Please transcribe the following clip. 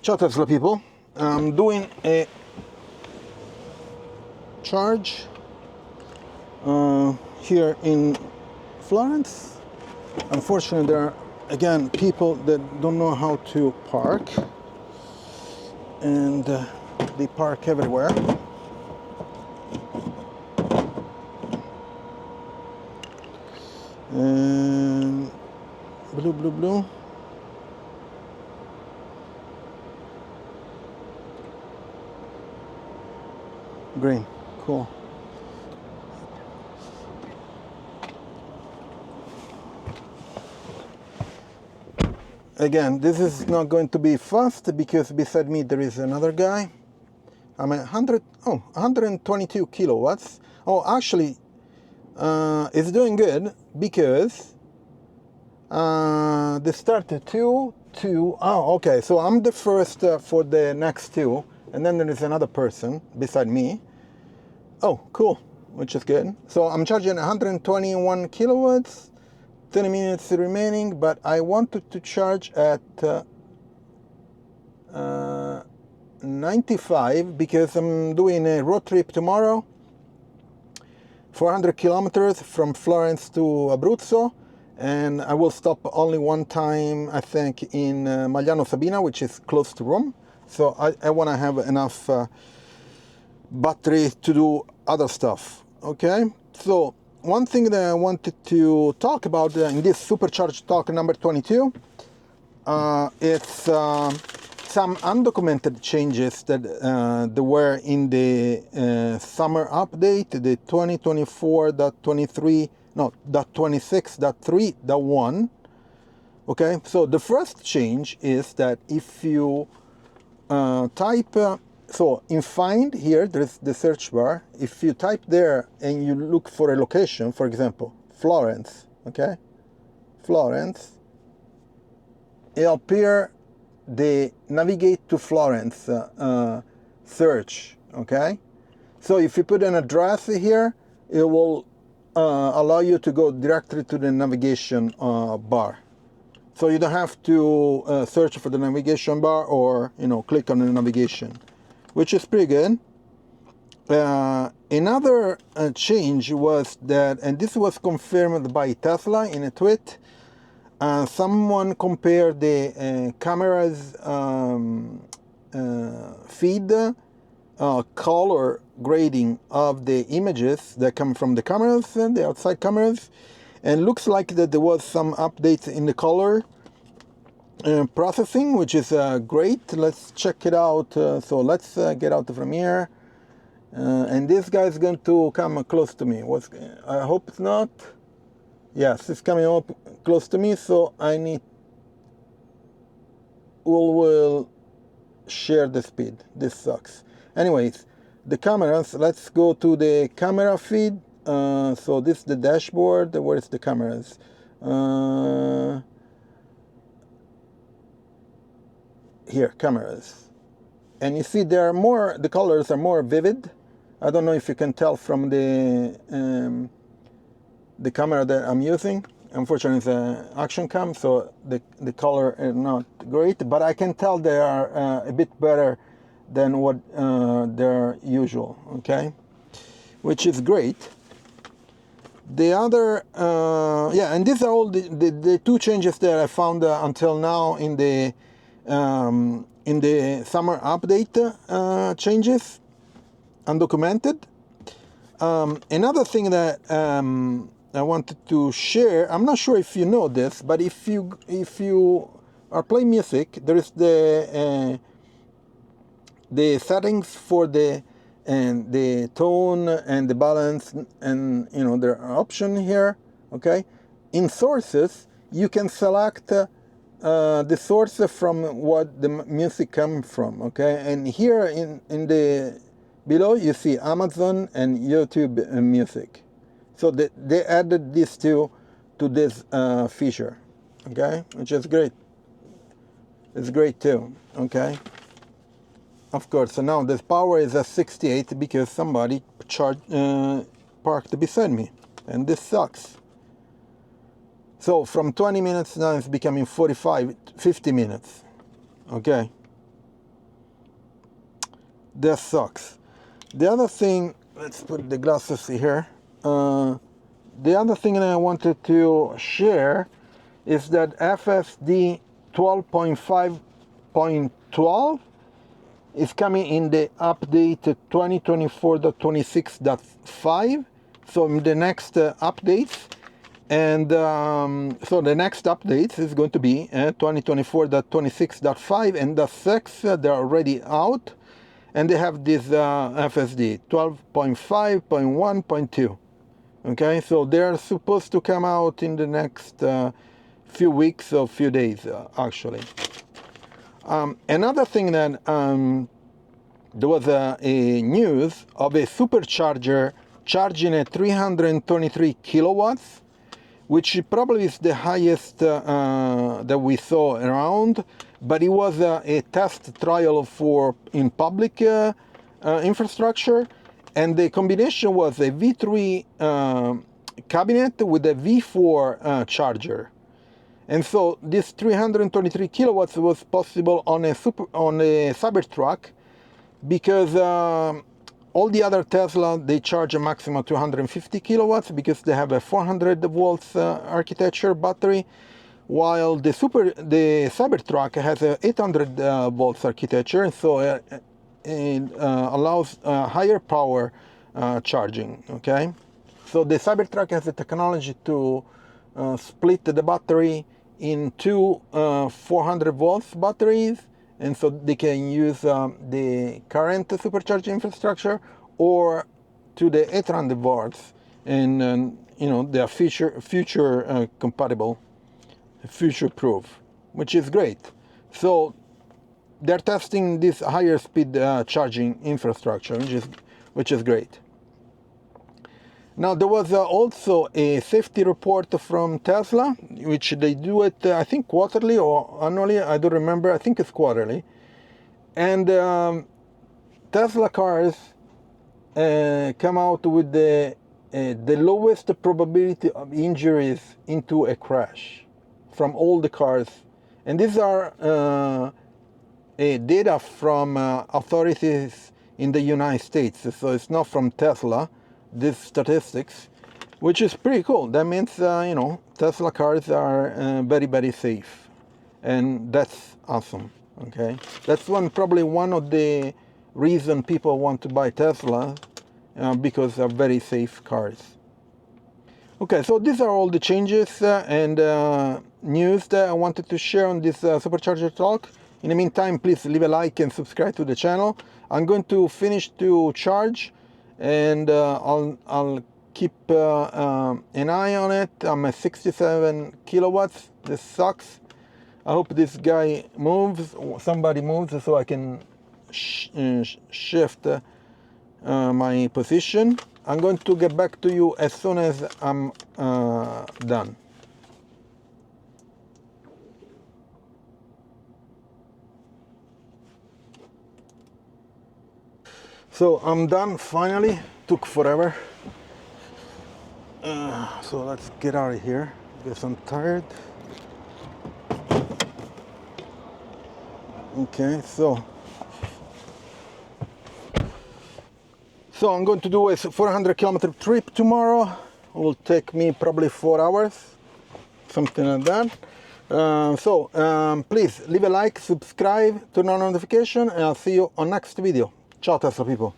Ciao Tesla people, I'm doing a charge here in Florence. Unfortunately, there are again people that don't know how to park, and they park everywhere. And blue. Green, cool. Again, this is not going to be fast because beside me there is another guy. I'm at 122 kilowatts. Oh, actually, it's doing good because they started two. Oh, okay. So I'm the first for the next two, and then there is another person beside me. Oh, cool, which is good. So I'm charging 121 kilowatts, 20 minutes remaining, but I wanted to charge at 95 because I'm doing a road trip tomorrow, 400 kilometers from Florence to Abruzzo, and I will stop only one time, I think, in Magliano Sabina, which is close to Rome. So I want to have enough battery to do other stuff. Okay, so one thing that I wanted to talk about in this Supercharger Talk number 22, it's some undocumented changes that there were in the summer update, the 2024.23, no, .26.3.1. Okay, so the first change is that if you type, so in find here, there's the search bar. If you type there and you look for a location, for example, Florence, okay, Florence, it'll appear the navigate to Florence search, okay? So if you put an address here, it will allow you to go directly to the navigation bar. So you don't have to search for the navigation bar or, click on the navigation, which is pretty good. Another change was that, and this was confirmed by Tesla in a tweet, someone compared the camera's feed color grading of the images that come from the cameras, the outside cameras, and looks like that there was some updates in the color processing, which is great. Let's check it out. So let's get out from here, and this guy is going to come close to me. I hope it's not. Yes, it's coming up close to me, so we'll share the speed. This sucks. Anyways, the cameras, let's go to the camera feed. So this is the dashboard. Where is the cameras? Here, cameras. And you see the colors are more vivid. I don't know if you can tell from the camera that I'm using. Unfortunately, it's an action cam, so the color is not great, but I can tell they are a bit better than what they're usual, okay? Which is great. The other, and these are all the two changes that I found until now in the summer update changes, undocumented. Another thing that I wanted to share, I'm not sure if you know this, but if you are playing music, there is the settings for the tone and the balance, and there are options here. Okay, in sources you can select the source from what the music comes from. Okay, and here in the below you see Amazon and YouTube music. So they added these two to this feature, okay, which is great. It's great too, okay. Of course, so now the power is at 68 because somebody parked beside me, and this sucks. So from 20 minutes now it's becoming 50 minutes, okay. that sucks. The other thing, let's put the glasses here. The other thing that I wanted to share is that FSD 12.5.12 is coming in the update 2024.26.5. So in the next updates, and so the next update is going to be 2024.26.5, and the 6 they're already out, and they have this FSD 12.5.1.2. Okay, so they're supposed to come out in the next few weeks or few days, actually. Another thing that there was a news of a supercharger charging at 323 kilowatts, which probably is the highest that we saw around, but it was a test trial for in public infrastructure, and the combination was a V3 cabinet with a V4 charger. And so this 323 kilowatts was possible on a Cybertruck, because all the other Tesla, they charge a maximum of 250 kilowatts because they have a 400 volts architecture battery, while the Cybertruck has a 800 volts architecture, and so it allows higher power charging. Okay, so the Cybertruck has the technology to split the battery in two 400 volts batteries, and so they can use the current supercharging infrastructure or to the 800 volts, and you know, they are future compatible, future proof, which is great. So they're testing this higher speed charging infrastructure, which is great. Now, there was also a safety report from Tesla, which they do it, I think, quarterly or annually. I don't remember. I think it's quarterly. And Tesla cars come out with the lowest probability of injuries into a crash from all the cars. And these are data from authorities in the United States. So it's not from Tesla, these statistics, which is pretty cool. That means, you know, Tesla cars are very, very safe. And that's awesome, okay? That's probably one of the reasons people want to buy Tesla, because they're very safe cars. Okay, so these are all the changes and news that I wanted to share on this Supercharger Talk. In the meantime, please leave a like and subscribe to the channel. I'm going to finish to charge, and I'll keep an eye on it. I'm at 67 kilowatts. This sucks. I hope this guy moves, somebody moves, so I can shift my position. I'm going to get back to you as soon as I'm done. So I'm done finally. Took forever. So let's get out of here because I'm tired. Okay, so I'm going to do a 400-kilometer trip tomorrow. It will take me probably 4 hours, something like that. Please leave a like, subscribe, turn on notification, and I'll see you on next video. Ciao Tesla people.